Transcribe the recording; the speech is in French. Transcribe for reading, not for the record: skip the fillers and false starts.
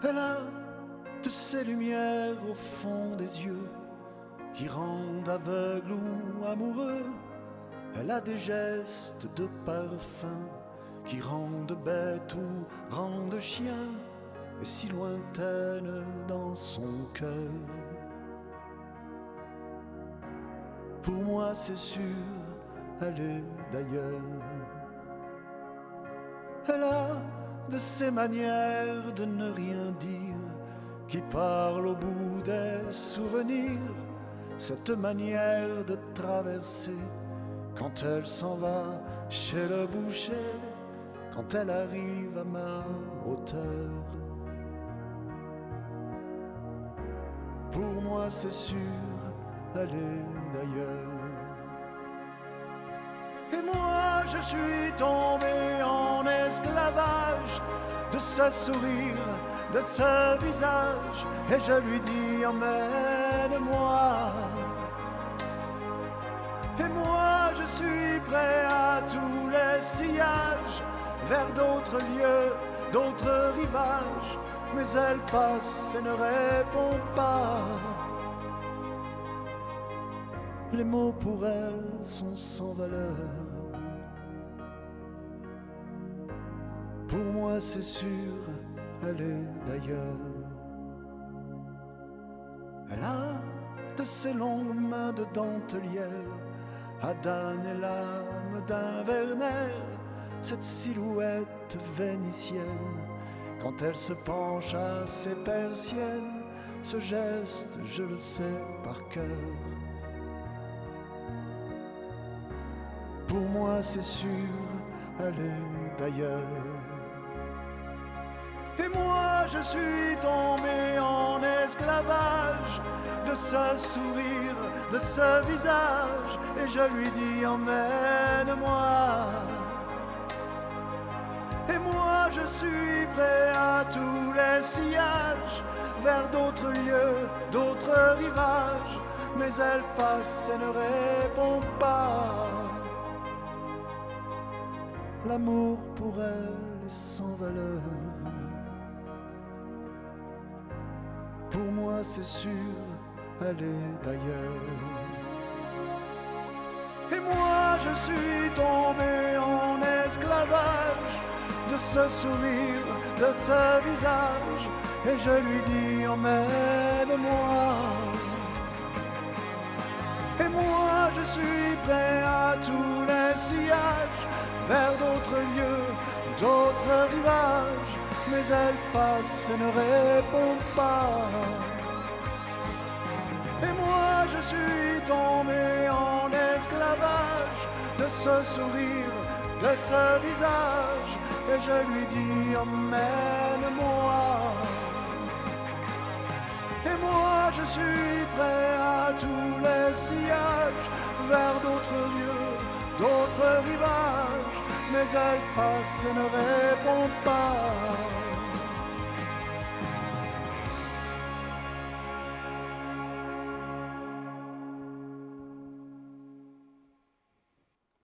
Elle a de ces lumières au fond des yeux qui rendent aveugle ou amoureux. Elle a des gestes de parfum qui rendent bête ou rendent chien, et si lointaine dans son cœur. Pour moi c'est sûr, elle est d'ailleurs. Elle a de ces manières de ne rien dire qui parle au bout des souvenirs, cette manière de traverser quand elle s'en va chez le boucher, quand elle arrive à ma hauteur. Pour moi c'est sûr, elle est d'ailleurs. Et moi je suis tombé en esclavage de ce sourire, de ce visage, et je lui dis emmène-moi. Et moi je suis prêt à tous les sillages, vers d'autres lieux, d'autres rivages, mais elle passe et ne répond pas. Les mots pour elle sont sans valeur. Pour moi c'est sûr, elle est d'ailleurs. Elle a de ces longues mains de dentelière, Adam et l'âme d'un Werner, cette silhouette vénitienne, quand elle se penche à ses persiennes, ce geste je le sais par cœur. Pour moi c'est sûr, elle est d'ailleurs. Et moi je suis tombé en esclavage de ce sourire, de ce visage, et je lui dis emmène-moi. Et moi je suis prêt à tous les sillages, vers d'autres lieux, d'autres rivages, mais elle passe et ne répond pas. L'amour pour elle est sans valeur. Pour moi c'est sûr, elle est d'ailleurs. Et moi je suis tombé en esclavage de ce sourire, de ce visage, et je lui dis emmène-moi. Et moi je suis prêt à tous les sillages, vers d'autres lieux, d'autres rivages, mais elle passe et ne répond pas. Et moi je suis tombé en esclavage de ce sourire, de ce visage, et je lui dis emmène-moi. Et moi je suis prêt à tous les sillages, vers d'autres lieux, d'autres rivages, mais elle passe et ne répond pas.